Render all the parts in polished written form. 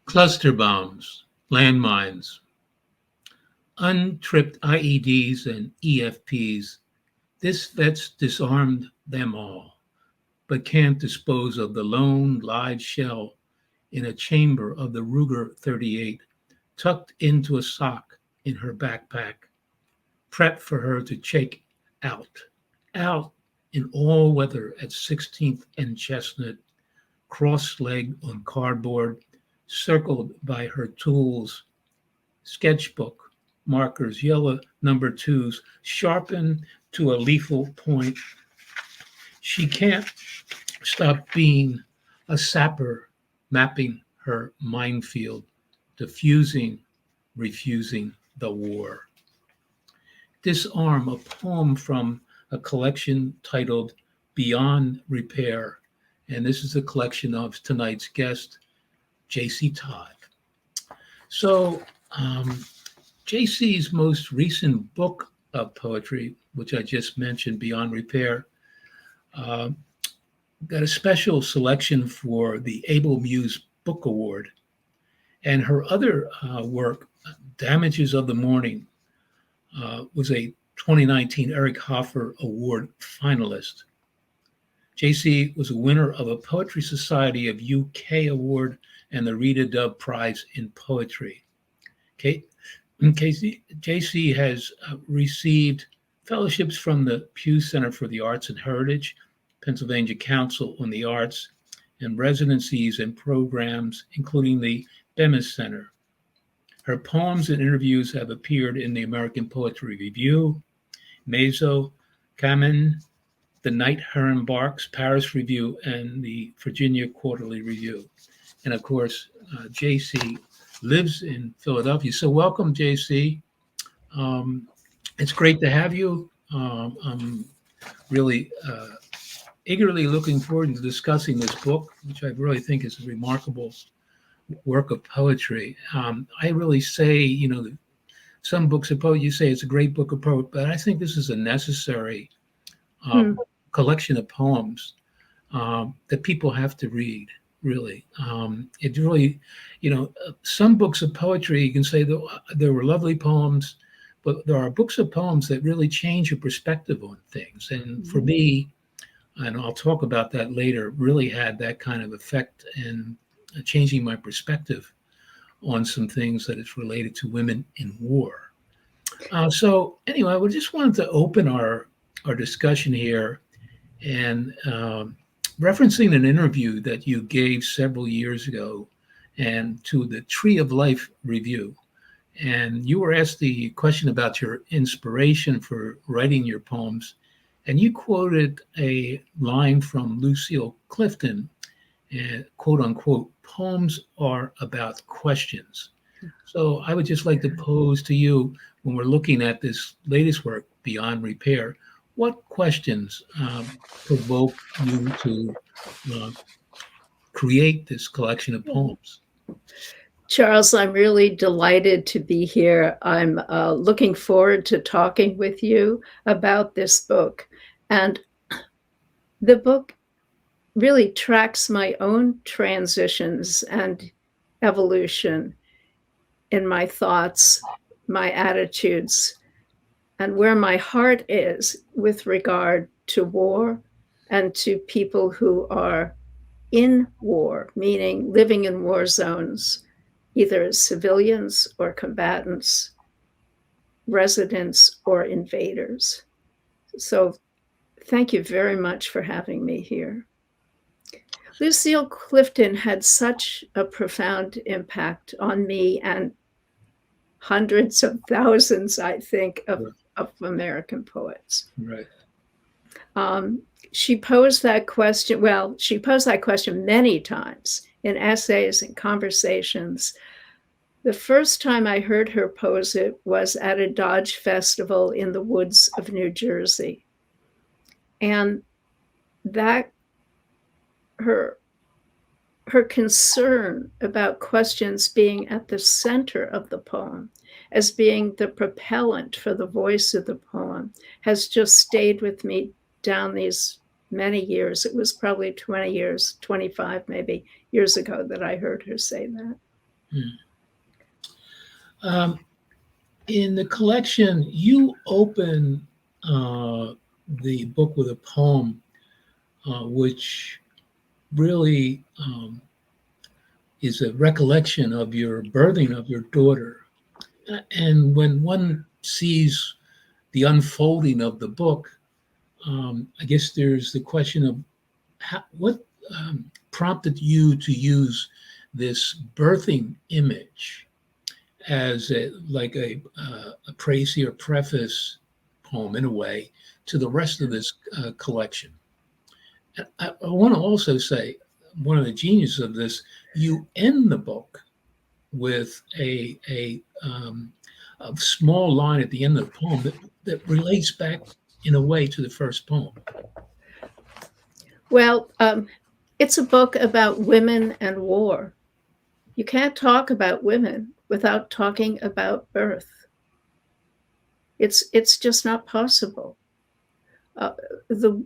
Cluster bombs, landmines, untripped IEDs and EFPs. This vet's disarmed them all, but can't dispose of the lone live shell in a chamber of the Ruger 38, tucked into a sock in her backpack, prepped for her to check out. Out in all weather at 16th and Chestnut, cross-legged on cardboard, circled by her tools, sketchbook, markers, yellow number twos, sharpened to a lethal point. She can't stop being a sapper, mapping her minefield, diffusing, refusing the war. Disarm, a poem from a collection titled Beyond Repair. And this is a collection of tonight's guest, J.C. Todd. So, J.C.'s most recent book of poetry, which I just mentioned, Beyond Repair, uh, got a special selection for the Able Muse Book Award. And her other work, Damages of the Morning, was a 2019 Eric Hoffer Award finalist. JC was a winner of a Poetry Society of UK Award and the Rita Dove Prize in Poetry. JC has received fellowships from the Pew Center for the Arts and Heritage, Pennsylvania Council on the Arts, and residencies and programs, including the Bemis Center. Her poems and interviews have appeared in the American Poetry Review, Meso, Kamen, the Night Heron Barks, Paris Review, and the Virginia Quarterly Review. And of course, JC lives in Philadelphia. So welcome, JC. It's great to have you. I'm really eagerly looking forward to discussing this book, which I really think is a remarkable work of poetry. I really say, some books of poetry, you say it's a great book of poetry, but I think this is a necessary collection of poems that people have to read, really. It really, some books of poetry, you can say that there were lovely poems, but there are books of poems that really change your perspective on things. And for me, and I'll talk about that later, really had that kind of effect in changing my perspective on some things that is related to women in war. So anyway, we just wanted to open our discussion here and referencing an interview that you gave several years ago and to the Tree of Life review. And you were asked the question about your inspiration for writing your poems. And you quoted a line from Lucille Clifton, and quote unquote, poems are about questions. So I would just like to pose to you, when we're looking at this latest work, Beyond Repair, what questions provoke you to create this collection of poems? Charles, I'm really delighted to be here. I'm looking forward to talking with you about this book. And the book really tracks my own transitions and evolution in my thoughts, my attitudes, and where my heart is with regard to war and to people who are in war, meaning living in war zones, either as civilians or combatants, residents or invaders. So thank you very much for having me here. Lucille Clifton had such a profound impact on me and hundreds of thousands, I think, of American poets. Right. She posed that question. Well, she posed that question many times in essays and conversations. The first time I heard her pose it was at a Dodge festival in the woods of New Jersey. And that her concern about questions being at the center of the poem, as being the propellant for the voice of the poem, has just stayed with me down these many years. It was probably 20 years, 25 maybe years ago that I heard her say that. Hmm. Um, in the collection, you open the book with a poem, which really is a recollection of your birthing of your daughter. And when one sees the unfolding of the book, I guess there's the question of what prompted you to use this birthing image as a précis or preface poem in a way to the rest of this collection. I want to also say one of the geniuses of this, you end the book with a small line at the end of the poem that relates back in a way to the first poem. Well, it's a book about women and war. You can't talk about women without talking about birth. It's just not possible. Uh, the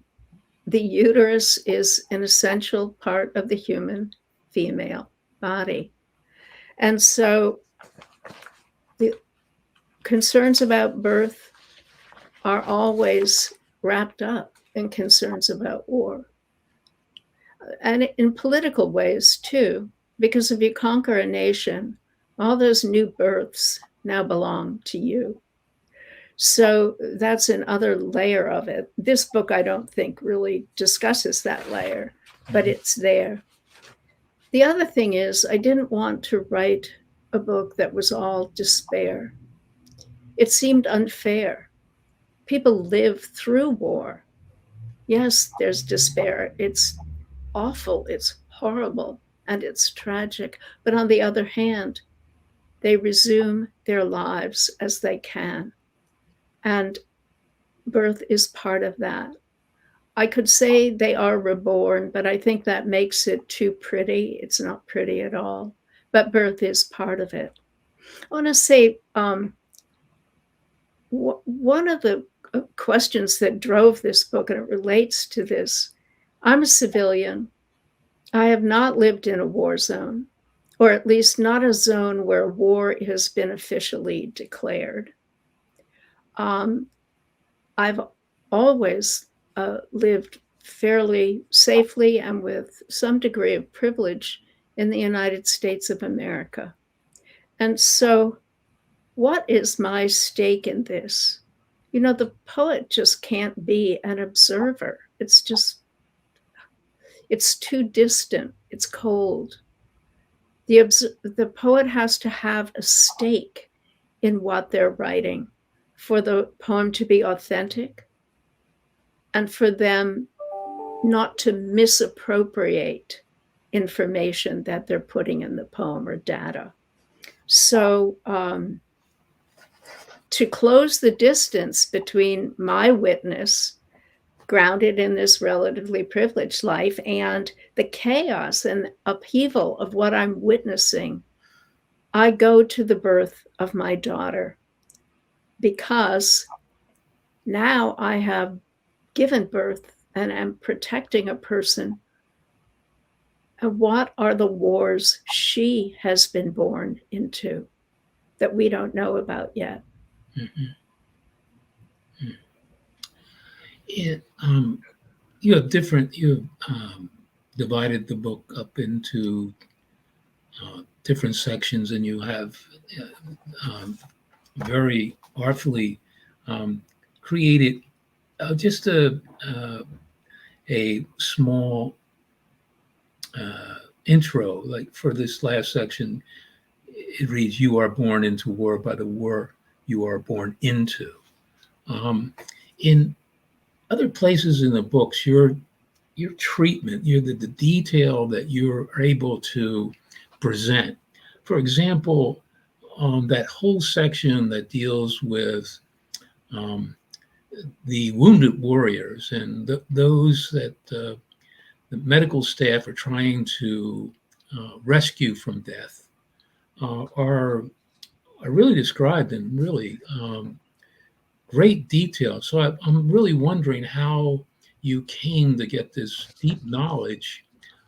the uterus is an essential part of the human female body, and so the concerns about birth are always wrapped up in concerns about war, and in political ways too. Because if you conquer a nation, all those new births now belong to you. So that's another layer of it. This book, I don't think, really discusses that layer, but it's there. The other thing is, I didn't want to write a book that was all despair. It seemed unfair. People live through war. Yes, there's despair. It's awful, it's horrible, and it's tragic. But on the other hand, they resume their lives as they can. And birth is part of that. I could say they are reborn, but I think that makes it too pretty. It's not pretty at all. But birth is part of it. I want to say one of the questions that drove this book, and it relates to this, I'm a civilian. I have not lived in a war zone, or at least not a zone where war has been officially declared. I've always lived fairly safely and with some degree of privilege in the United States of America. And so, what is my stake in this? You know, the poet just can't be an observer. It's too distant. It's cold. The poet has to have a stake in what they're writing for the poem to be authentic and for them not to misappropriate information that they're putting in the poem or data. So to close the distance between my witness, grounded in this relatively privileged life, and the chaos and upheaval of what I'm witnessing, I go to the birth of my daughter because now I have given birth and am protecting a person. And what are the wars she has been born into that we don't know about yet? Mm-hmm. You have divided the book up into different sections, and you have very artfully created just a small intro. Like for this last section, it reads, "You are born into war by the war you are born into." In other places in the books, your treatment, the detail that you're able to present. For example, that whole section that deals with the wounded warriors and those that the medical staff are trying to rescue from death are really described in really great detail. So I'm really wondering how you came to get this deep knowledge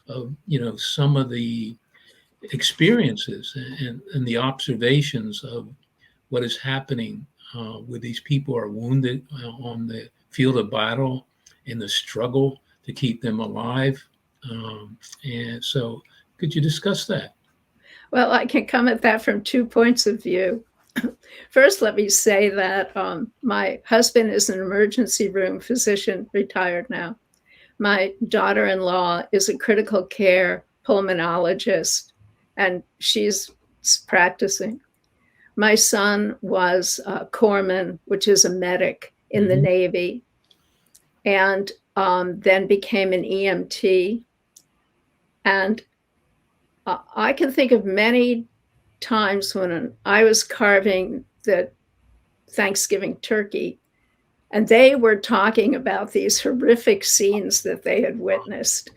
of some of the experiences and the observations of what is happening with these people who are wounded on the field of battle in the struggle to keep them alive. And so, could you discuss that? Well, I can come at that from 2 points of view. First, let me say that my husband is an emergency room physician, retired now. My daughter-in-law is a critical care pulmonologist, and she's practicing. My son was a corpsman, which is a medic in the Navy, and then became an EMT. And I can think of many times when I was carving the Thanksgiving turkey, and they were talking about these horrific scenes that they had witnessed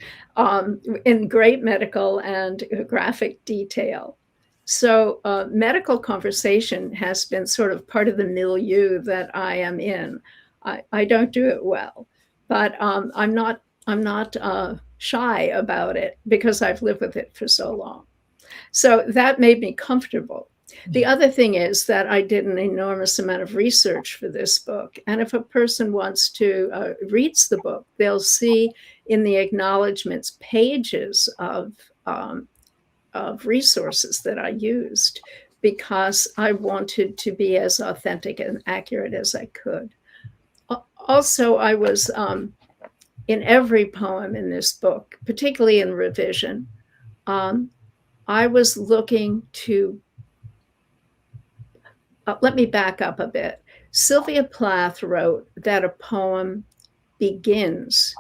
in great medical and graphic detail. So medical conversation has been sort of part of the milieu that I am in. I don't do it well, but I'm not shy about it because I've lived with it for so long. So that made me comfortable. The other thing is that I did an enormous amount of research for this book. And if a person wants to reads the book, they'll see in the acknowledgments pages of resources that I used because I wanted to be as authentic and accurate as I could. Also, I was in every poem in this book, particularly in revision, I was looking to, let me back up a bit. Sylvia Plath wrote that a poem begins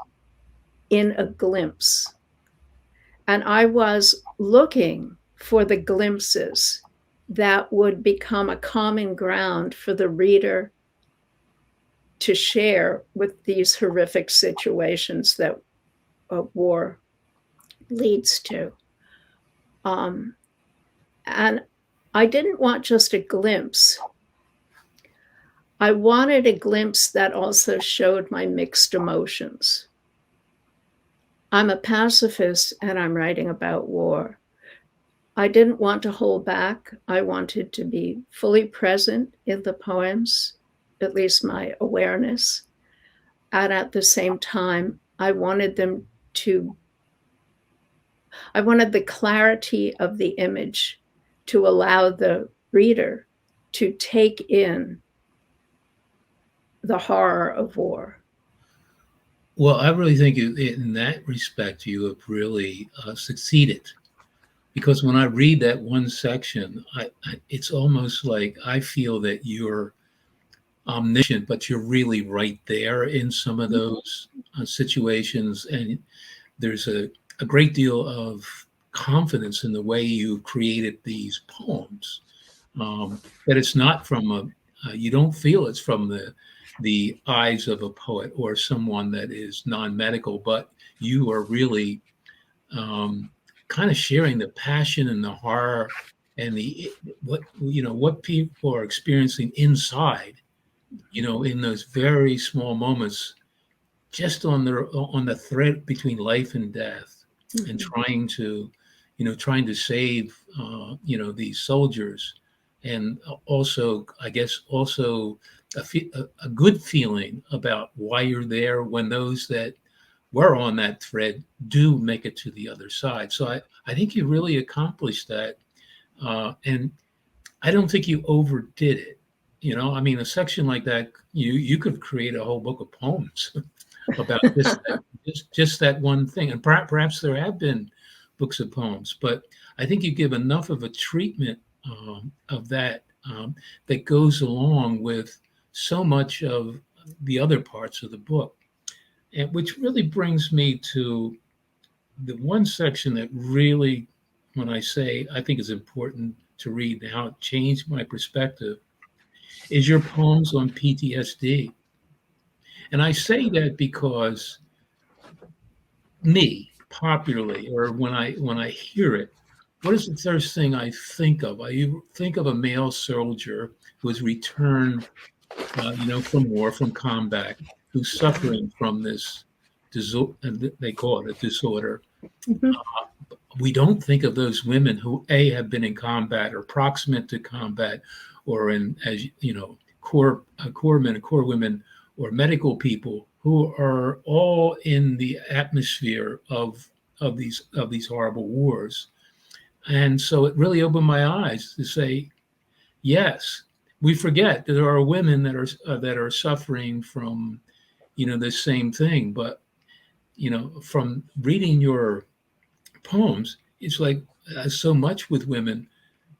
in a glimpse. And I was looking for the glimpses that would become a common ground for the reader to share with these horrific situations that war leads to. And I didn't want just a glimpse. I wanted a glimpse that also showed my mixed emotions. I'm a pacifist and I'm writing about war. I didn't want to hold back. I wanted to be fully present in the poems, at least my awareness. And at the same time, I wanted the clarity of the image to allow the reader to take in the horror of war. Well, I really think in that respect, you have really succeeded. Because when I read that one section, it's almost like I feel that you're omniscient, but you're really right there in some of those situations. And there's a great deal of confidence in the way you created these poems. That it's not from you don't feel it's from the eyes of a poet or someone that is non-medical, but you are really kind of sharing the passion and the horror and what people are experiencing inside, in those very small moments, just on the thread between life and death, and trying to save these soldiers, and also I guess also a good feeling about why you're there when those that were on that thread do make it to the other side. So I think you really accomplished that. And I don't think you overdid it. I mean, a section like that, you could create a whole book of poems about just that one thing. And perhaps there have been books of poems, but I think you give enough of a treatment of that that goes along with so much of the other parts of the book. And which really brings me to the one section that really, when I say I think is important to read and how it changed my perspective, is your poems on PTSD. And I say that because me, popularly, or when I hear it, what is the first thing I think of? I think of a male soldier who has returned, from war, from combat, who's suffering from this disorder. They call it a disorder. we don't think of those women who have been in combat or proximate to combat, or in, as you know, corps men, corps women, or medical people who are all in the atmosphere of these horrible wars. And so it really opened my eyes to say, yes, we forget that there are women that are suffering from, this same thing. But from reading your poems, it's like, so much with women.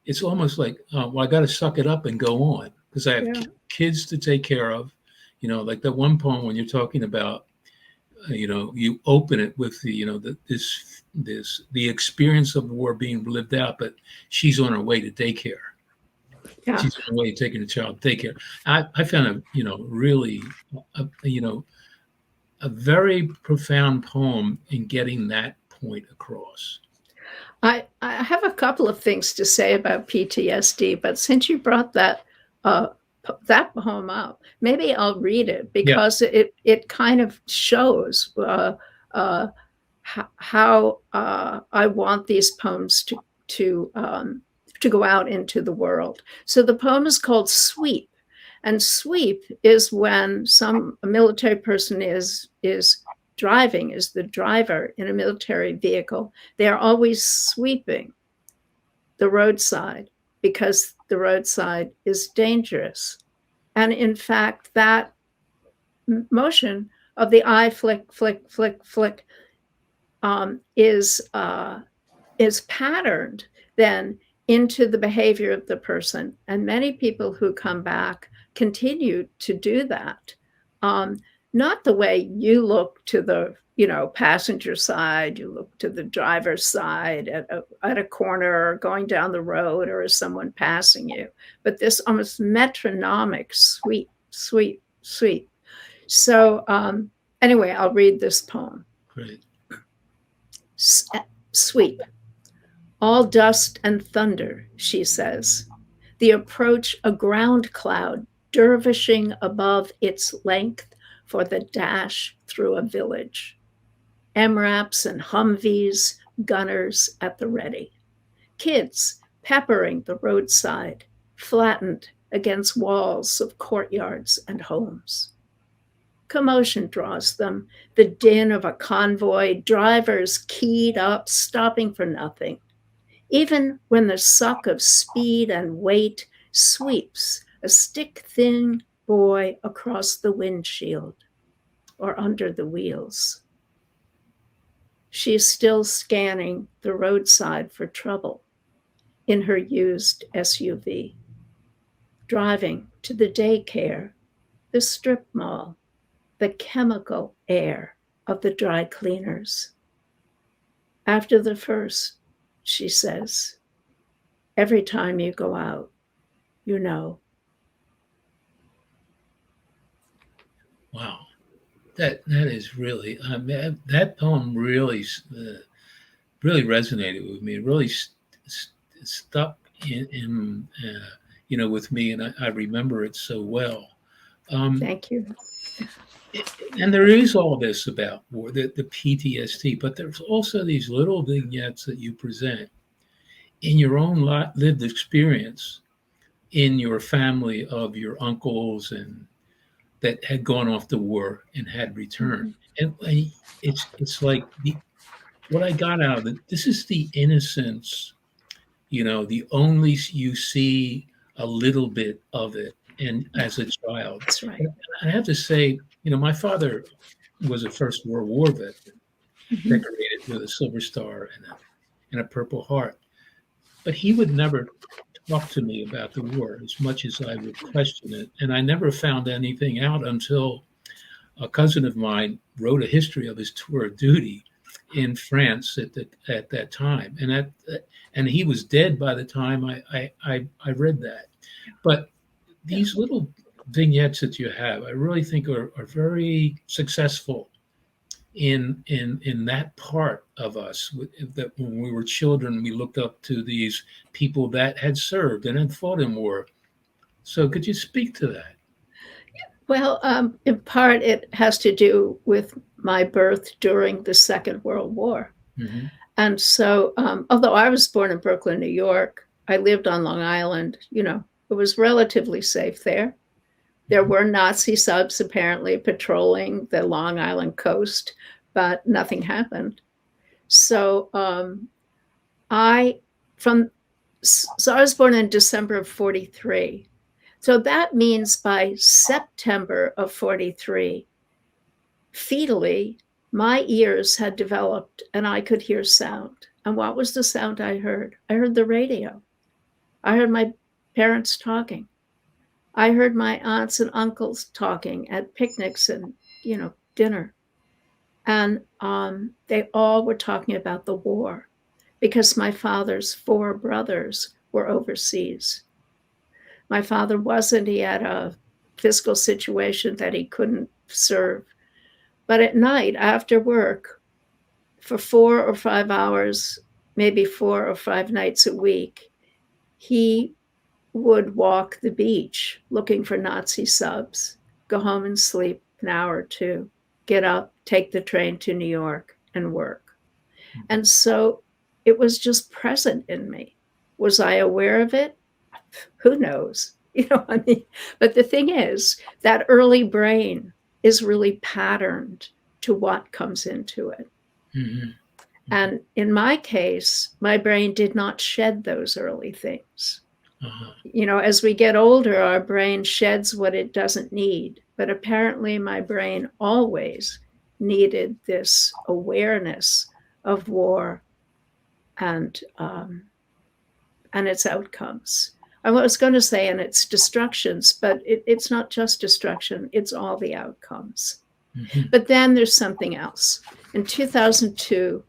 It's almost like, well, I got to suck it up and go on because I have Yeah. kids to take care of. Like that one poem when you're talking about, you open it with the experience of war being lived out, but she's on her way to daycare. Yeah. She's on her way to taking the child to daycare. I found really, a very profound poem in getting that point across. I have a couple of things to say about PTSD, but since you brought that poem up, maybe I'll read it because it kind of shows how I want these poems to go out into the world. So the poem is called Sweep, and sweep is when a military person is driving, is the driver in a military vehicle. They are always sweeping the roadside because the roadside is dangerous. And in fact, that motion of the eye flick, flick, flick, flick is patterned then into the behavior of the person. And many people who come back continue to do that. Not the way you look to the passenger side, you look to the driver's side at a corner or going down the road or as someone passing you, but this almost metronomic sweep, sweep, sweep. So anyway, I'll read this poem. Great. Sweep. All dust and thunder, she says. The approach a ground cloud dervishing above its length for the dash through a village. MRAPs and Humvees, gunners at the ready. Kids peppering the roadside, flattened against walls of courtyards and homes. Commotion draws them, the din of a convoy, drivers keyed up, stopping for nothing. Even when the suck of speed and weight sweeps a stick-thin boy across the windshield or under the wheels. She is still scanning the roadside for trouble in her used SUV, driving to the daycare, the strip mall, the chemical air of the dry cleaners. After the first, she says, every time you go out, you know. Wow, that is really, that poem really resonated with me. It really stuck in with me, and I remember it so well. Thank you. And there is all this about war, the PTSD, but there's also these little vignettes that you present in your own lived experience in your family of your uncles and that had gone off to war and had returned. And it's like what I got out of it. This is the innocence, the only you see a little bit of it, and as a child. That's right. I have to say, my father was a First World War veteran, decorated with a Silver Star and a Purple Heart. But he would never talk to me about the war as much as I would question it. And I never found anything out until a cousin of mine wrote a history of his tour of duty in France at that time. And he was dead by the time I read that. But these little vignettes that you have, I really think are very successful in that part of us. That when we were children, we looked up to these people that had served and had fought in war. So could you speak to that? Well, in part, it has to do with my birth during the Second World War. Mm-hmm. And so, although I was born in Brooklyn, New York, I lived on Long Island. It was relatively safe there. There were Nazi subs apparently patrolling the Long Island coast, but nothing happened. So I was born in December of 43. So that means by September of 43, fetally, my ears had developed and I could hear sound. And what was the sound I heard? I heard the radio. I heard my parents talking. I heard my aunts and uncles talking at picnics and, dinner. And they all were talking about the war because my father's 4 brothers were overseas. My father wasn't. He had a fiscal situation that he couldn't serve. But at night after work, for 4 or 5 hours, maybe 4 or 5 nights a week, he would walk the beach looking for Nazi subs, go home and sleep an hour or 2, get up, take the train to New York and work. And so it was just present in me. Was I aware of it? Who knows? But the thing is, that early brain is really patterned to what comes into it. Mm-hmm. And in my case, my brain did not shed those early things. Uh-huh. As we get older, our brain sheds what it doesn't need. But apparently my brain always needed this awareness of war and its outcomes. I was going to say, and its destructions, but it's not just destruction, it's all the outcomes. Mm-hmm. But then there's something else. In 2002,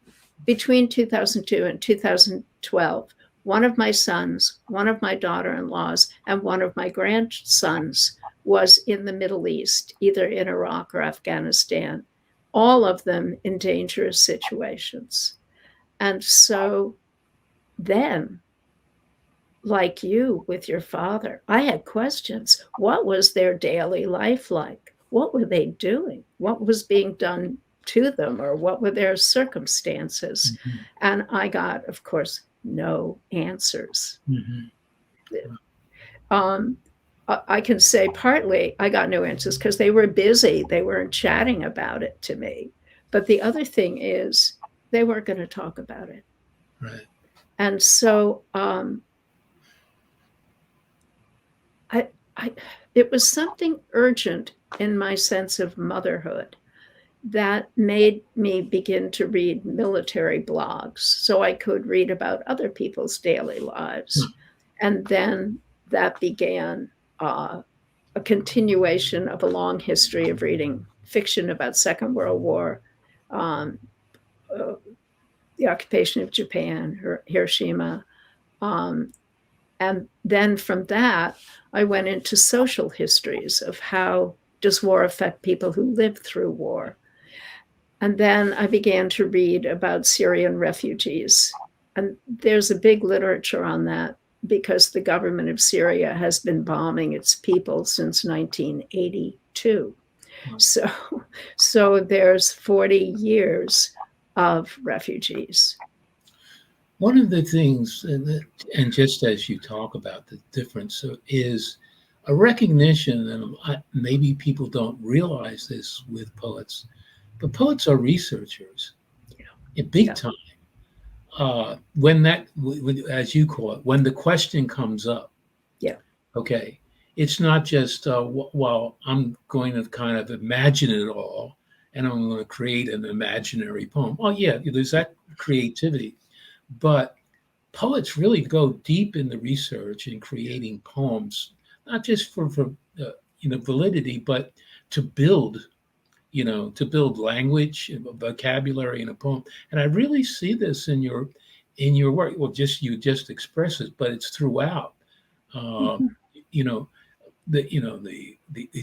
between 2002 and 2012, one of my sons, one of my daughter-in-laws, and one of my grandsons was in the Middle East, either in Iraq or Afghanistan, all of them in dangerous situations. And so then, like you with your father, I had questions. What was their daily life like? What were they doing? What was being done to them, or what were their circumstances? Mm-hmm. And I got, of course, no answers. Mm-hmm. I can say partly I got no answers because they were busy. They weren't chatting about it to me. But the other thing is they weren't going to talk about it. Right. And so it was something urgent in my sense of motherhood that made me begin to read military blogs so I could read about other people's daily lives. And then that began a continuation of a long history of reading fiction about Second World War, the occupation of Japan, Hiroshima. And then from that, I went into social histories of how does war affect people who lived through war. And then I began to read about Syrian refugees. And there's a big literature on that because the government of Syria has been bombing its people since 1982. So there's 40 years of refugees. One of the things, and just as you talk about the difference, is a recognition, and maybe people don't realize this with poets, but poets are researchers, big time. When that, as you call it, when the question comes up, okay, it's not just, well, I'm going to kind of imagine it all, and I'm going to create an imaginary poem. Oh, yeah, there's that creativity. But poets really go deep in the research in creating poems, not just for validity, but to build language, vocabulary in a poem. And I really see this in your work. Well, you just express it, but it's throughout. The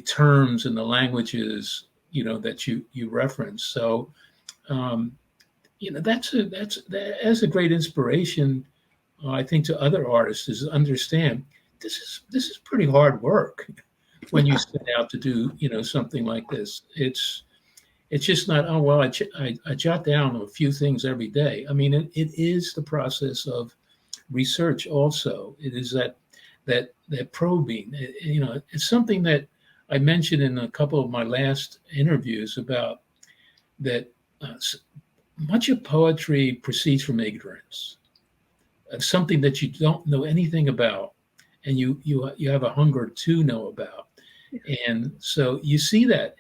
terms and the languages that you reference. So. That's a great inspiration, I think, to other artists is understand this is pretty hard work when you set out to do something like this. It's It's just not, oh, well, I jot down a few things every day. I mean, it is the process of research also. It is that probing. It's something that I mentioned in a couple of my last interviews about that much of poetry proceeds from ignorance, something that you don't know anything about, and you have a hunger to know about. And so you see that,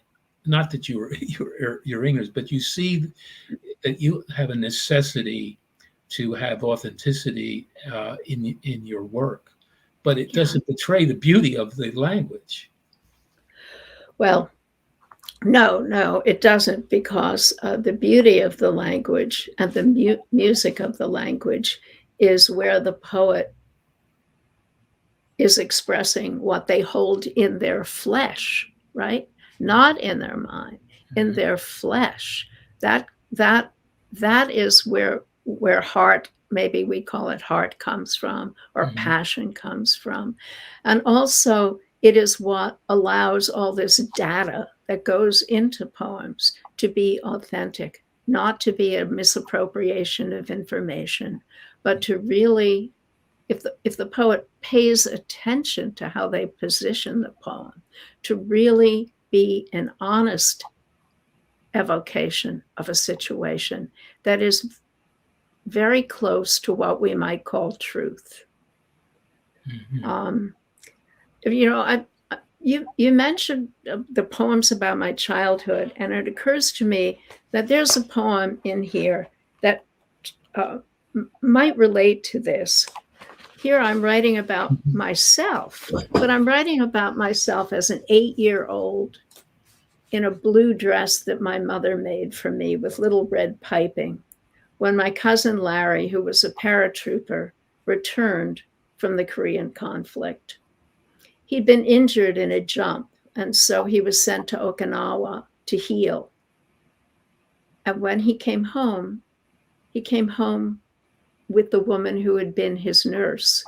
not that you're ignorant, but you see that you have a necessity to have authenticity in your work, but it doesn't betray the beauty of the language. Well, no, it doesn't, because the beauty of the language and the music of the language is where the poet is expressing what they hold in their flesh, right? Not in their mind, in their flesh. That is where heart, maybe we call it heart, comes from, or passion comes from. And also it is what allows all this data that goes into poems to be authentic, not to be a misappropriation of information, but to really, if the poet pays attention to how they position the poem, to really be an honest evocation of a situation that is very close to what we might call truth. You mentioned the poems about my childhood, and it occurs to me that there's a poem in here that might relate to this. Here I'm writing about myself, but I'm writing about myself as an 8-year-old in a blue dress that my mother made for me with little red piping, when my cousin Larry, who was a paratrooper, returned from the Korean conflict. He'd been injured in a jump, and so he was sent to Okinawa to heal. And when he came home with the woman who had been his nurse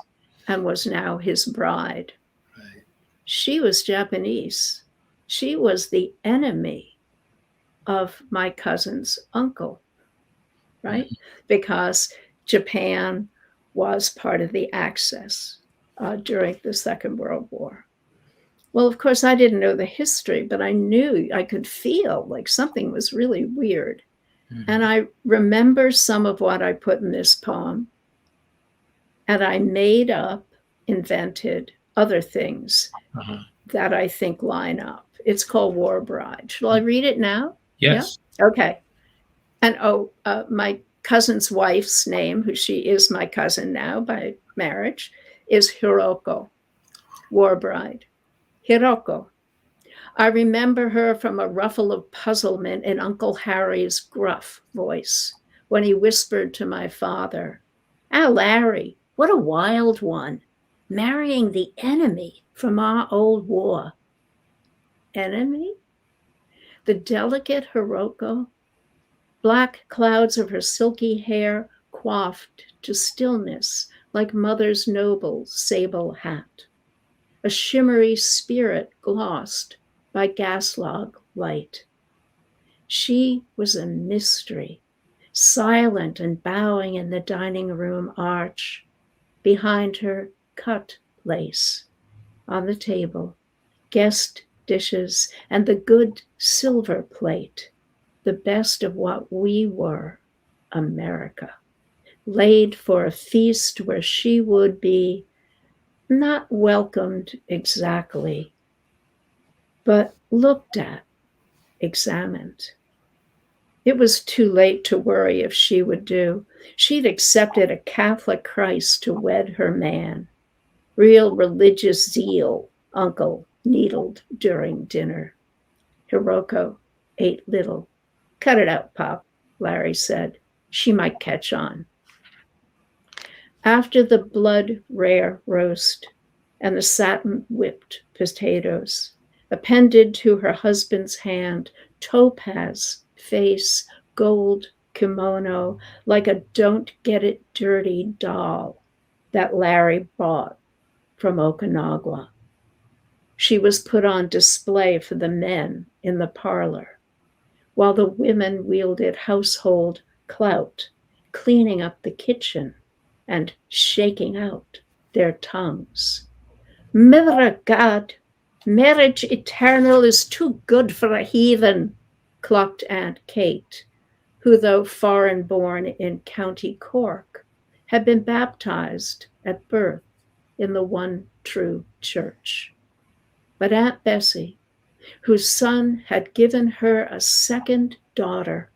and was now his bride. Right. She was Japanese. She was the enemy of my cousin's uncle, right? Because Japan was part of the Axis during the Second World War. Well, of course, I didn't know the history, but I knew, I could feel like something was really weird. And I remember some of what I put in this poem, and I made up, invented other things that I think line up. It's called War Bride. Shall I read it now? Yes. Yeah? Okay. And my cousin's wife's name, who she is my cousin now by marriage, is Hiroko. War Bride. Hiroko. I remember her from a ruffle of puzzlement in Uncle Harry's gruff voice when he whispered to my father, "Ah, Larry, what a wild one, marrying the enemy from our old war." Enemy? The delicate Hiroko, black clouds of her silky hair coiffed to stillness like mother's noble sable hat, a shimmery spirit glossed by gas log light. She was a mystery, silent and bowing in the dining room arch. Behind her, cut lace. On the table, guest dishes and the good silver plate, the best of what we were, America, laid for a feast where she would be not welcomed exactly, but looked at, examined. It was too late to worry if she would do. She'd accepted a Catholic Christ to wed her man. Real religious zeal, Uncle needled during dinner. Hiroko ate little. "Cut it out, Pop," Larry said. "She might catch on." After the blood rare roast and the satin whipped potatoes, appended to her husband's hand, topaz face, gold kimono, like a don't get it dirty doll that Larry bought from Okinawa. She was put on display for the men in the parlor. while the women wielded household clout, cleaning up the kitchen and shaking out their tongues. Mother God, marriage eternal is too good for a heathen, clucked Aunt Kate, who, though foreign-born in County Cork, had been baptized at birth in the one true church. But Aunt Bessie, whose son had given her a second daughter,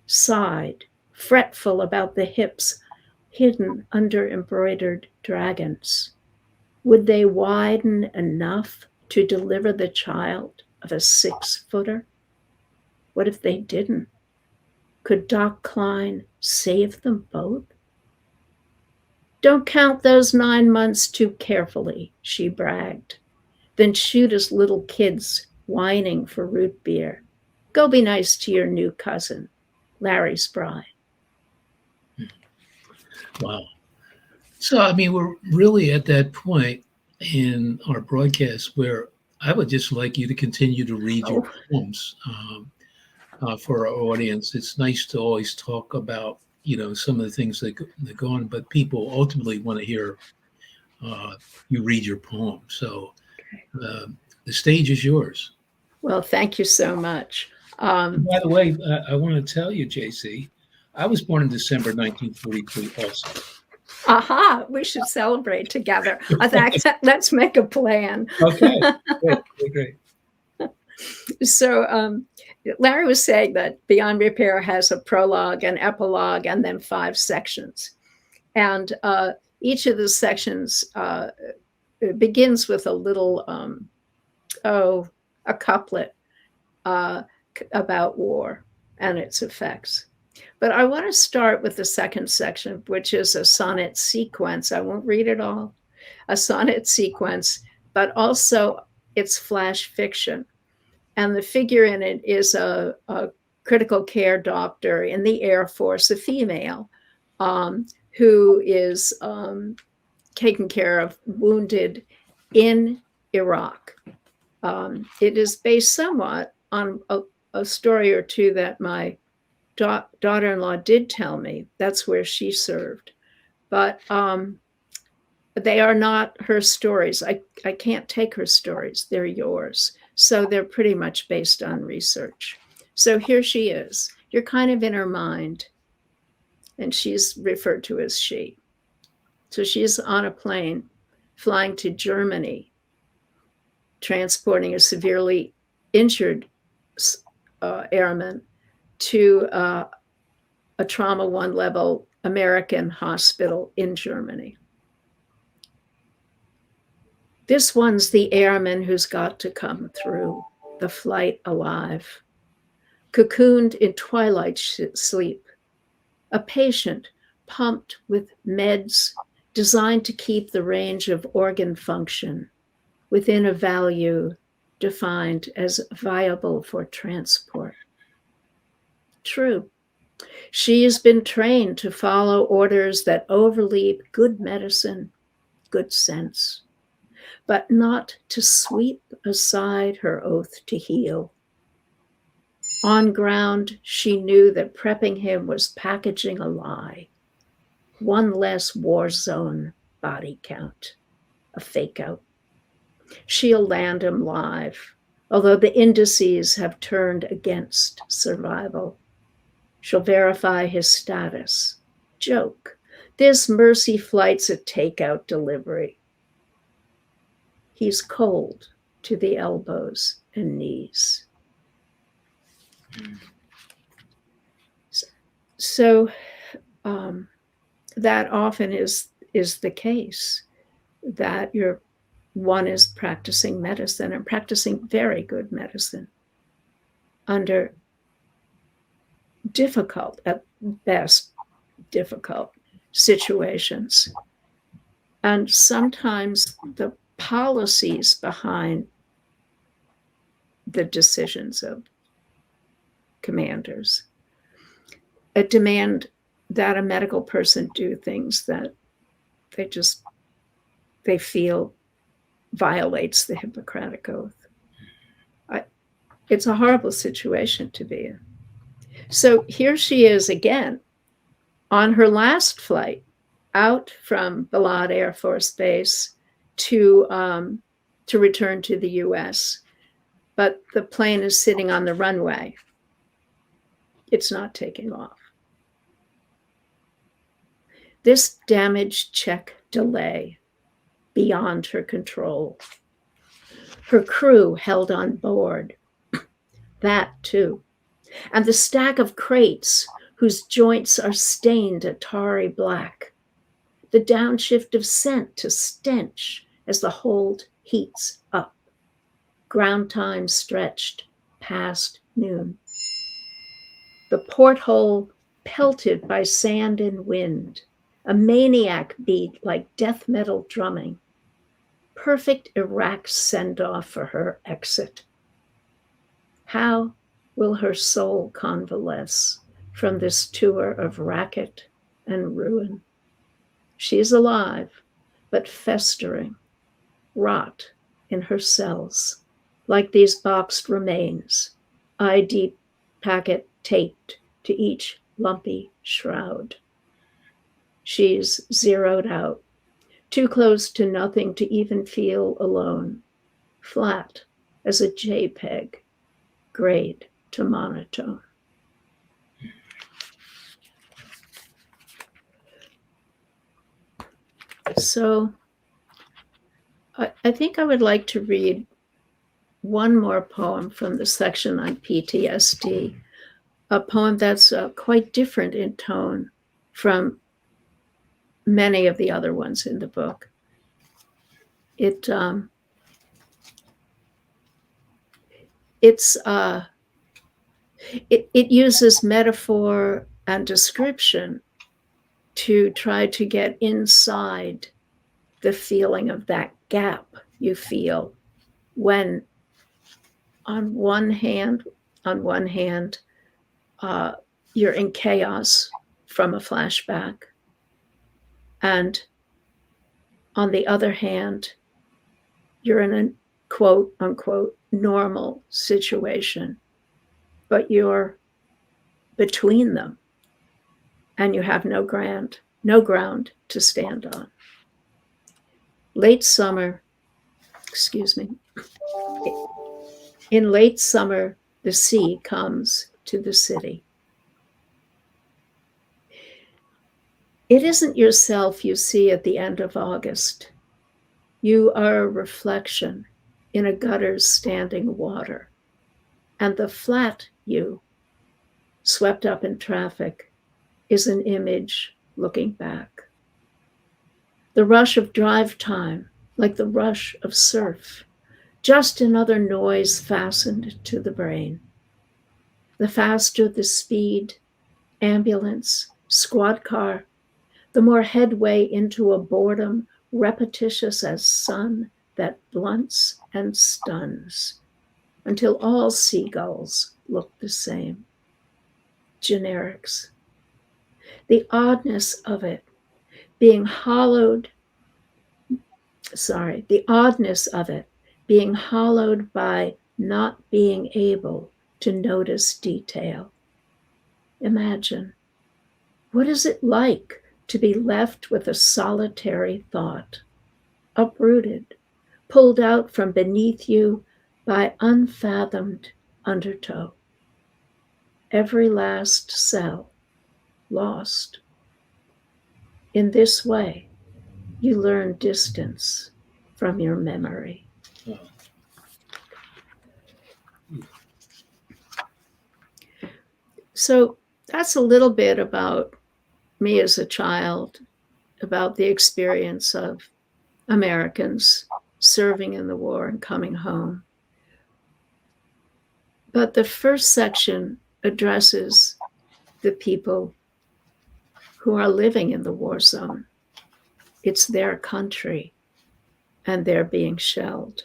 sighed, fretful about the hips hidden under embroidered dragons. Would they widen enough to deliver the child of a 6-footer? What if they didn't? Could Doc Klein save them both? Don't count those 9 months too carefully, she bragged. Then shoot us little kids whining for root beer. Go be nice to your new cousin, Larry's bride. Wow. So, I mean, we're really at that point in our broadcast where I would just like you to continue to read your poems for our audience. It's nice to always talk about, some of the things that go on, but people ultimately want to hear you read your poem. So the stage is yours. Well, thank you so much. By the way, I want to tell you, JC, I was born in December 1943 also. Aha, we should celebrate together. Let's make a plan. Okay, great. So Larry was saying that Beyond Repair has a prologue, an epilogue, and then 5 sections. And each of the sections begins with a little, a couplet about war and its effects. But I want to start with the second section, which is a sonnet sequence. I won't read it all. A sonnet sequence, but also it's flash fiction. And the figure in it is a critical care doctor in the Air Force, a female, who is taking care of wounded in Iraq. It is based somewhat on a story or two that my daughter-in-law did tell me. That's where she served. But they are not her stories. I can't take her stories. They're yours. So they're pretty much based on research. So here she is. You're kind of in her mind. And she's referred to as she. So she's on a plane flying to Germany, transporting a severely injured airman to a trauma 1 level American hospital in Germany. This one's the airman who's got to come through the flight alive, cocooned in twilight sleep, a patient pumped with meds designed to keep the range of organ function within a value defined as viable for transport. True, she has been trained to follow orders that overleap good medicine, good sense, but not to sweep aside her oath to heal. On ground, she knew that prepping him was packaging a lie. 1 less war zone body count, a fake out. She'll land him live, although the indices have turned against survival. She'll verify his status. Joke. This mercy flight's a takeout delivery. He's cold to the elbows and knees. So that often is the case, that one is practicing medicine and practicing very good medicine under difficult, at best, difficult situations. And sometimes the policies behind the decisions of commanders demand that a medical person do things that they feel violates the Hippocratic Oath. It's a horrible situation to be in. So here she is again on her last flight out from Balad Air Force Base to return to the U.S., but the plane is sitting on the runway. It's not taking off. This damage check delay beyond her control. Her crew held on board. That too. And the stack of crates whose joints are stained a tarry black. The downshift of scent to stench as the hold heats up. Ground time stretched past noon. The porthole pelted by sand and wind. A maniac beat like death metal drumming. Perfect Iraq send-off for her exit. How will her soul convalesce from this tour of racket and ruin? She is alive, but festering, rot in her cells, like these boxed remains, ID packet taped to each lumpy shroud. She's zeroed out, too close to nothing to even feel alone, flat as a JPEG, grade to monotone. So I think I would like to read one more poem from the section on PTSD, a poem that's quite different in tone from many of the other ones in the book. It uses metaphor and description to try to get inside the feeling of that gap you feel when on one hand, you're in chaos from a flashback, and on the other hand, you're in a quote unquote normal situation, but you're between them and you have no ground to stand on. In late summer, the sea comes to the city. It isn't yourself you see at the end of August. You are a reflection in a gutter's standing water, and the flat you, swept up in traffic, is an image looking back. The rush of drive time, like the rush of surf, just another noise fastened to the brain. The faster the speed, ambulance, squad car, the more headway into a boredom repetitious as sun that blunts and stuns, until all seagulls look the same. Generics. The oddness of it being hollowed by not being able to notice detail. Imagine, what is it like to be left with a solitary thought, uprooted, pulled out from beneath you by unfathomed undertow? Every last cell lost. In this way, you learn distance from your memory. So that's a little bit about me as a child, about the experience of Americans serving in the war and coming home. But the first section addresses the people who are living in the war zone. It's their country, and they're being shelled.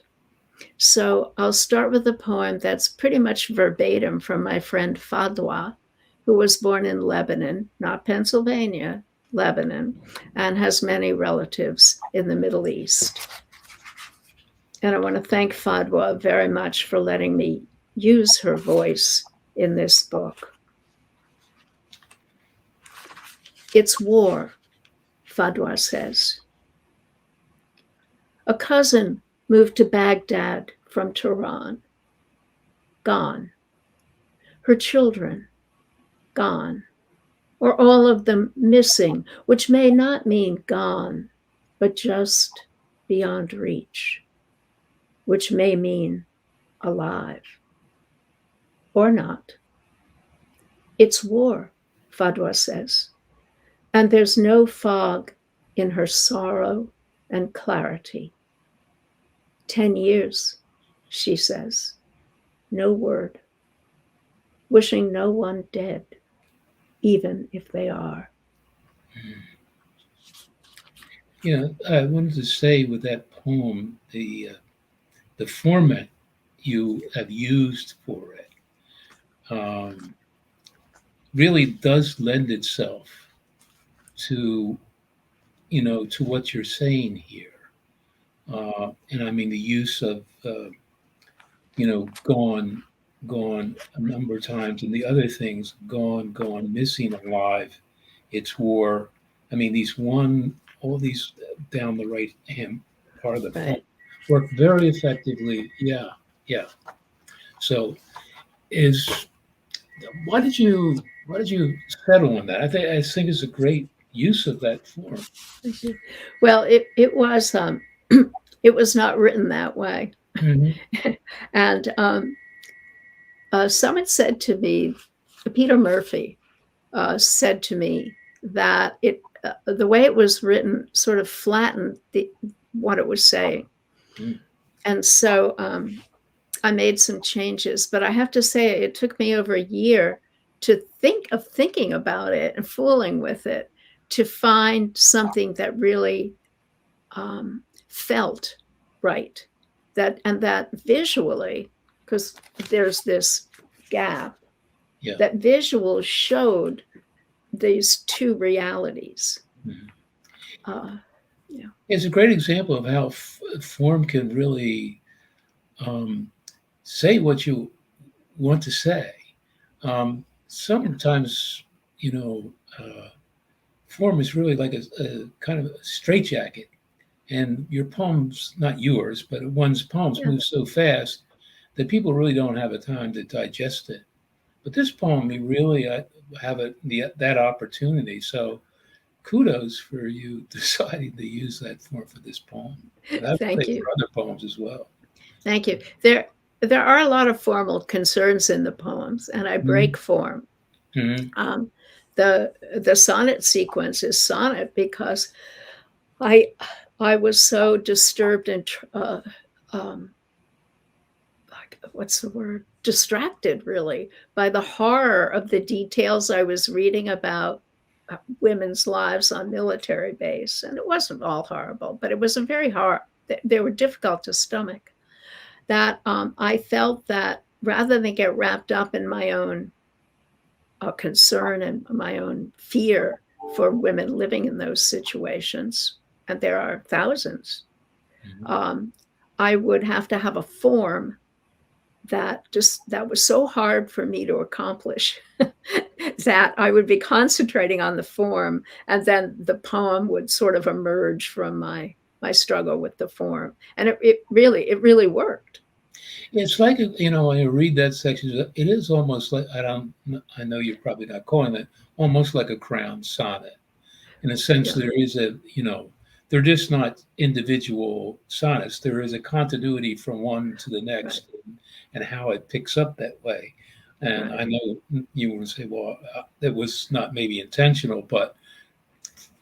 So I'll start with a poem that's pretty much verbatim from my friend Fadwa, who was born in Lebanon, not Pennsylvania, Lebanon, and has many relatives in the Middle East. And I want to thank Fadwa very much for letting me use her voice in this book. It's war, Fadwa says. A cousin moved to Baghdad from Tehran. Gone. Her children, gone. Or all of them missing, which may not mean gone, but just beyond reach, which may mean alive. Or not. It's war, Fadwa says, and there's no fog in her sorrow and clarity. 10 years, she says, no word, wishing no one dead, even if they are. You know, I wanted to say with that poem, the format you have used for it really does lend itself to, you know, to what you're saying here. And I mean the use of, you know, gone, gone a number of times, and the other things, gone, gone, missing, alive, it's war. I mean, all these down the right hand part of the poem Right. work very effectively. Yeah, yeah. So, is why did you settle on that? I think it's a great use of that form. Well, it was not written that way. Mhm. And someone said to me, Peter Murphy said to me that the way it was written sort of flattened what it was saying. Mm. And so I made some changes, but I have to say it took me over a year to thinking about it and fooling with it to find something that really felt right, that visually, because there's this gap, Yeah. that visual showed these two realities. Mhm. Yeah. It's a great example of how form can really say what you want to say. Sometimes, you know, form is really like a kind of a straitjacket, and your poems, not yours, but one's poems Yeah. move so fast that people really don't have a time to digest it. But this poem, you really have that opportunity. So kudos for you deciding to use that form for this poem. And I would Thank say you. for other poems as well. Thank you. There are a lot of formal concerns in the poems, and I break form. Mm-hmm. Um, the sonnet sequence is sonnet because I was so disturbed and what's the word? Distracted, really, by the horror of the details I was reading about women's lives on military base. And it wasn't all horrible, but it was a very hard, they were difficult to stomach. That I felt that rather than get wrapped up in my own concern and my own fear for women living in those situations, and there are thousands, Mm-hmm. I would have to have a form that was so hard for me to accomplish that I would be concentrating on the form, and then the poem would sort of emerge from my struggle with the form, and it really worked. It's like, you know, when you read that section, it is almost like I know you're probably not calling it almost like a crown sonnet. In a sense, Yeah, there is a, you know, they're just not individual sonnets. There is a continuity from one to the right, next, and how it picks up that way. And right. I know you want to say, well, that was not maybe intentional, but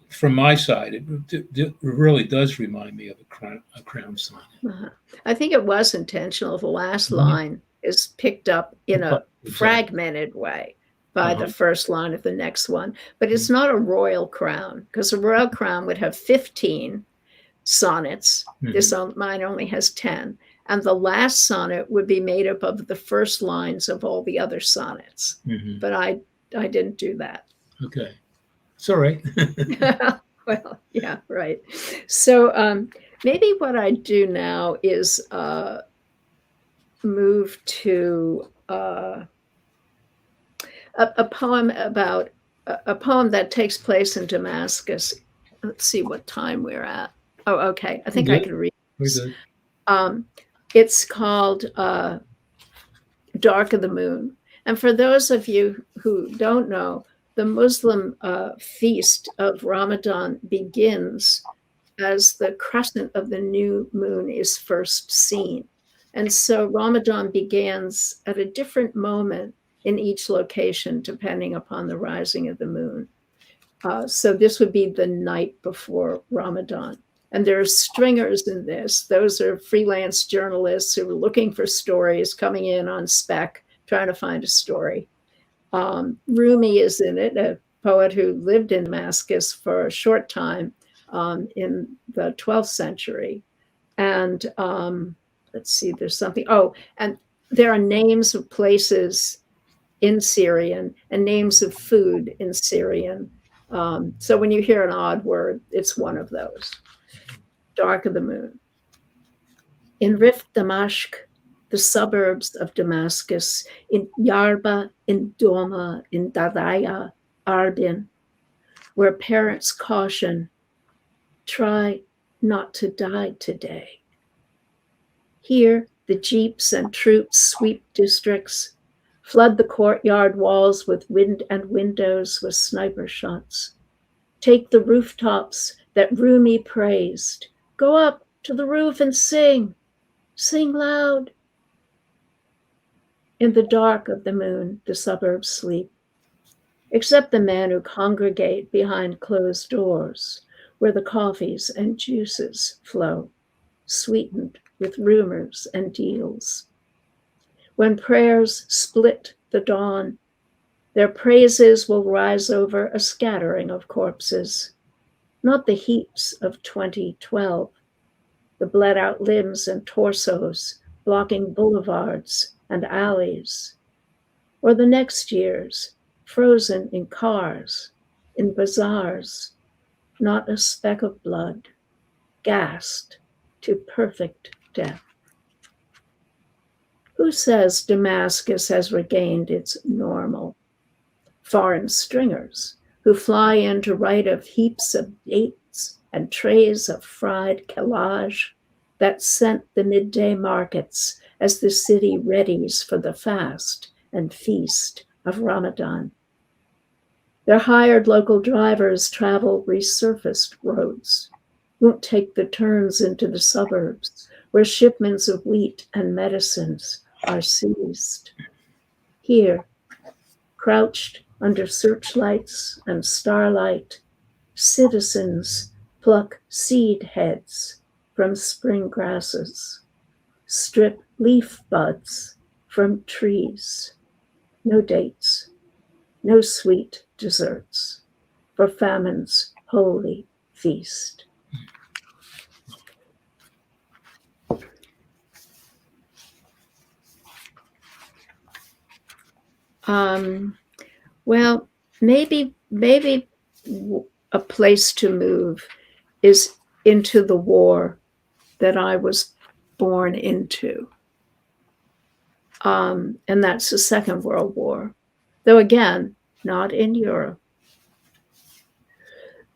from my side, it really does remind me of a crown sonnet. Uh-huh. I think it was intentional. The last Mhm. line is picked up in a Exactly. fragmented way by Uh-huh. the first line of the next one, but Mhm. it's not a royal crown, because a royal crown would have 15 sonnets. Mhm. Mine only has 10. And the last sonnet would be made up of the first lines of all the other sonnets. Mhm. But I didn't do that. Okay. It's all right. Well, yeah, right. So maybe what I do now is move to a poem about a poem that takes place in Damascus. Let's see what time we're at. Oh, okay. I think I can read this. It's called Dark of the Moon. And for those of you who don't know, the Muslim feast of Ramadan begins as the crescent of the new moon is first seen. And so Ramadan begins at a different moment in each location, depending upon the rising of the moon. So this would be the night before Ramadan. And there are stringers in this. Those are freelance journalists who are looking for stories, coming in on spec, trying to find a story. Rumi is in it, a poet who lived in Damascus for a short time in the 12th century. And let's see, there's something. Oh, and there are names of places in Syrian and names of food in Syrian. So when you hear an odd word, it's one of those. Dark of the Moon. In Rif Damashq, the suburbs of Damascus, in Yarba, in Doma, in Daraya, Arbin, where parents caution, try not to die today. Here, the jeeps and troops sweep districts, flood the courtyard walls with wind and windows with sniper shots. Take the rooftops that Rumi praised. Go up to the roof and sing. Sing loud. In the dark of the moon, the suburbs sleep, except the men who congregate behind closed doors, where the coffees and juices flow, sweetened with rumors and deals. When prayers split the dawn, their praises will rise over a scattering of corpses, not the heaps of 2012, the bled out limbs and torsos blocking boulevards and alleys, or the next years frozen in cars, in bazaars, not a speck of blood, gassed to perfect death. Who says Damascus has regained its normal? Foreign stringers who fly in to write of heaps of dates and trays of fried collage that scent the midday markets as the city readies for the fast and feast of Ramadan. Their hired local drivers travel resurfaced roads, won't take the turns into the suburbs where shipments of wheat and medicines are seized. Here, crouched under searchlights and starlight, citizens pluck seed heads from spring grasses, strip leaf buds from trees. No dates, no sweet desserts for famine's holy feast. Well, maybe a place to move is into the war that I was born into. And that's the Second World War, though again, not in Europe.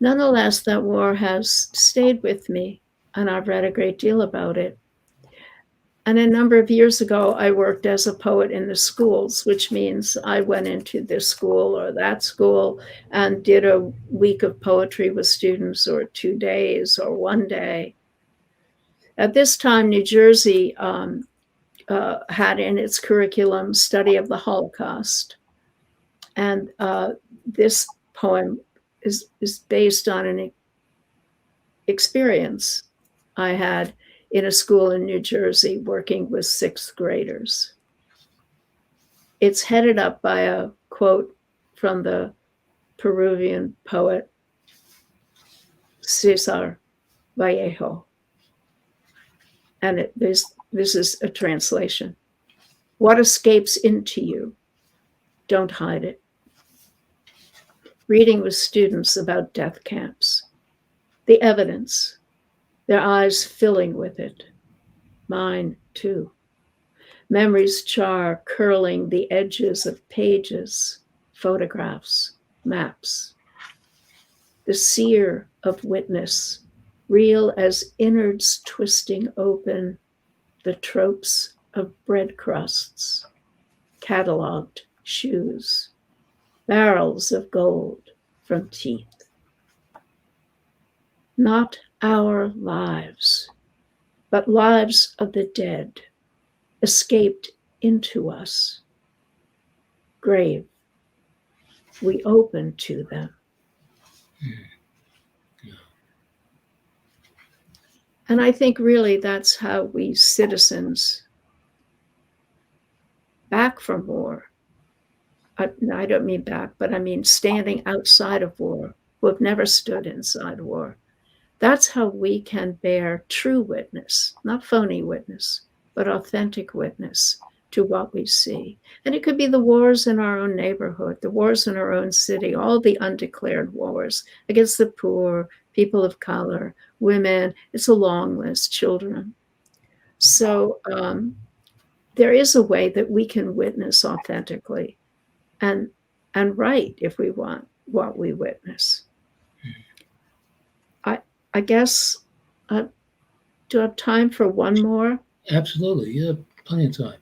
Nonetheless, that war has stayed with me, and I've read a great deal about it. And a number of years ago, I worked as a poet in the schools, which means I went into this school or that school and did a week of poetry with students, or 2 days or 1 day. At this time, New Jersey had in its curriculum study of the Holocaust. And this poem is based on an experience I had in a school in New Jersey working with 6th graders. It's headed up by a quote from the Peruvian poet Cesar Vallejo. And this is a translation. What escapes into you? Don't hide it. Reading with students about death camps. The evidence, their eyes filling with it. Mine too. Memories Charr curling the edges of pages, photographs, maps. The sear of witness, real as innards twisting open, the tropes of bread crusts, catalogued shoes, barrels of gold from teeth. Not our lives, but lives of the dead, escaped into us. Grave, we open to them. And I think really that's how we citizens back from war, I don't mean back, but I mean standing outside of war, who have never stood inside war. That's how we can bear true witness, not phony witness, but authentic witness to what we see. And it could be the wars in our own neighborhood, the wars in our own city, all the undeclared wars against the poor, people of color, women. It's a long list, children. So there is a way that we can witness authentically and write if we want what we witness. I guess, do I have time for one more? Absolutely. You have plenty of time.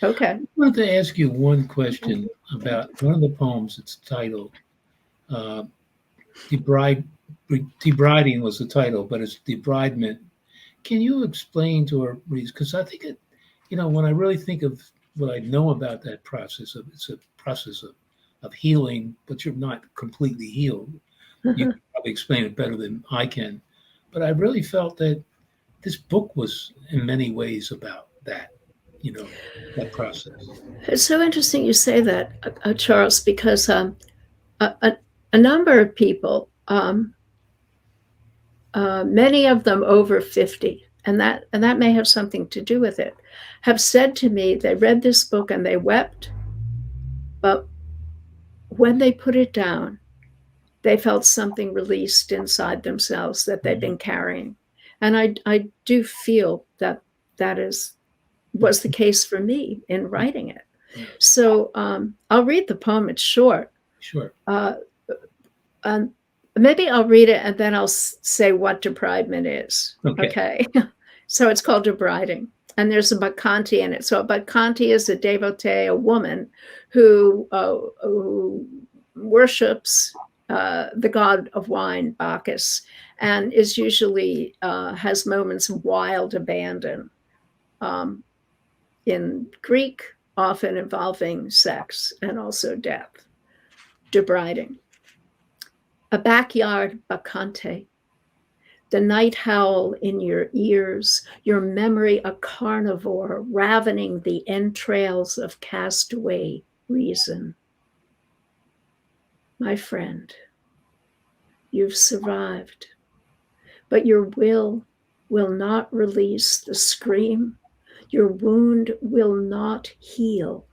Okay. I wanted to ask you one question about one of the poems. It's titled Debriding was the title, but it's Debridement. Can you explain to our readers? Because I think when I really think of what I know about that process, it's a process of healing, but you're not completely healed. You can probably explain it better than I can. But I really felt that this book was in many ways about that, that process. It's so interesting you say that, Charles, because a number of people, many of them over 50, and that may have something to do with it, have said to me they read this book and they wept, but when they put it down, they felt something released inside themselves that they've been carrying. And I do feel that was the case for me in writing it. So I'll read the poem. It's short. Sure. Maybe I'll read it and then I'll say what debridement is. Okay. So it's called Debriding. And there's a Bacchante in it. So a Bacchante is a devotee, a woman who worships the god of wine, Bacchus, and is usually has moments of wild abandon. In Greek, often involving sex and also death. Debriding. A backyard Bacchante. The night howl in your ears, your memory a carnivore ravening the entrails of castaway reason. My friend, you've survived, but your will not release the scream. Your wound will not heal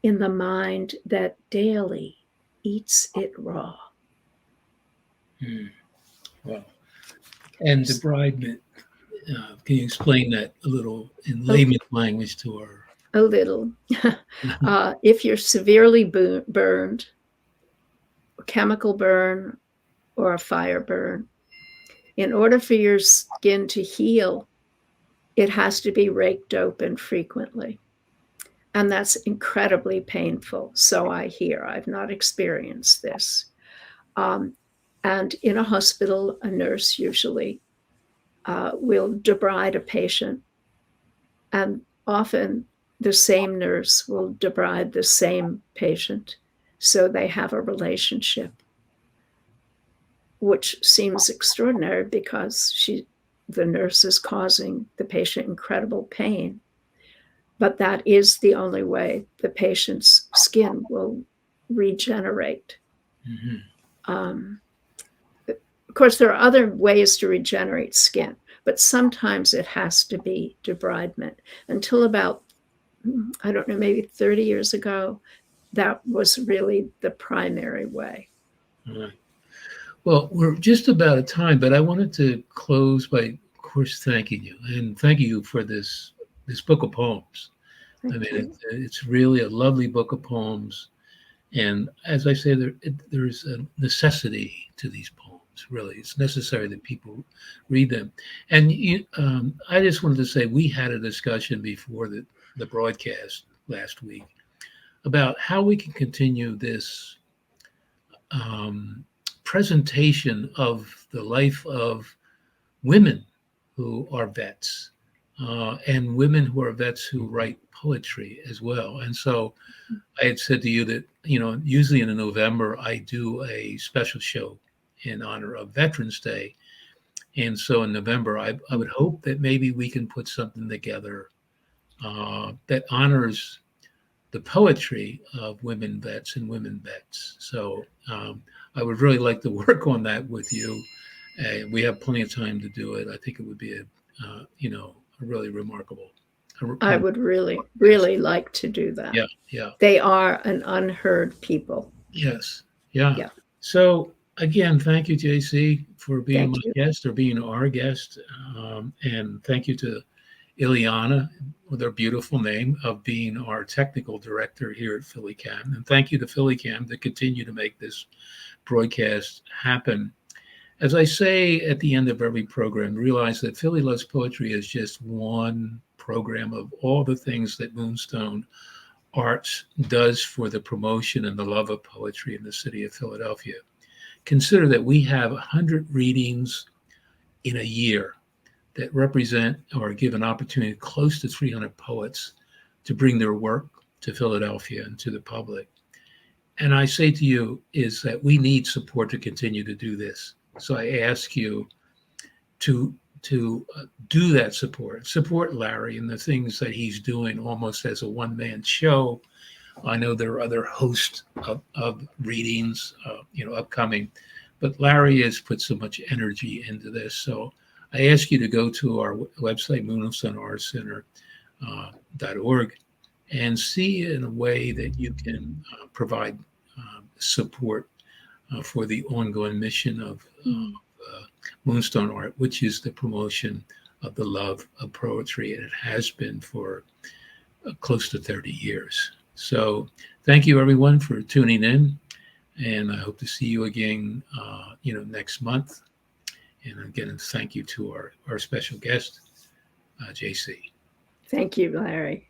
in the mind that daily eats it raw. Wow. And debridement, can you explain that a little in layman's language to our... A little. If you're severely burned, a chemical burn or a fire burn, in order for your skin to heal, it has to be raked open frequently. And that's incredibly painful. So I hear. I've not experienced this. And in a hospital, a nurse usually will debride a patient. And often the same nurse will debride the same patient. So they have a relationship, which seems extraordinary because the nurse is causing the patient incredible pain. But that is the only way the patient's skin will regenerate. Mm-hmm. Of course, there are other ways to regenerate skin, but sometimes it has to be debridement. Until about, I don't know, maybe 30 years ago, that was really the primary way. All right. Well, we're just about at time, but I wanted to close by, of course, thanking you. And thank you for this book of poems. It's really a lovely book of poems. And as I say, there's a necessity to these poems. Really, it's necessary that people read them. And I just wanted to say we had a discussion before the broadcast last week about how we can continue this um, presentation of the life of women who are vets and women who are vets who write poetry as well. And so I had said to you that, usually in November, I do a special show in honor of Veterans Day. And so in November, I would hope that maybe we can put something together that honors the poetry of women vets and women vets. So I would really like to work on that with you. We have plenty of time to do it. I think it would be a really remarkable. I would really, really like to do that. Yeah, yeah. They are an unheard people. Yes, yeah. Yeah. So again, thank you, JC, for being Thank my you. guest or being our guest, and thank you to Ileana, with her beautiful name, of being our technical director here at Philly Cam. And thank you to Philly Cam to continue to make this broadcast happen. As I say at the end of every program, realize that Philly Loves Poetry is just one program of all the things that Moonstone Arts does for the promotion and the love of poetry in the city of Philadelphia. Consider that we have 100 readings in a year that represent or give an opportunity to close to 300 poets to bring their work to Philadelphia and to the public. And I say to you is that we need support to continue to do this. So I ask you to do that support Larry and the things that he's doing almost as a one-man show. I know there are other hosts of readings, upcoming, but Larry has put so much energy into this. So I ask you to go to our website, moonstoneartscenter.org, and see in a way that you can provide support for the ongoing mission of Moonstone Art, which is the promotion of the love of poetry, and it has been for close to 30 years. So thank you, everyone, for tuning in, and I hope to see you again, next month. And again, thank you to our special guest, JC. Thank you, Larry.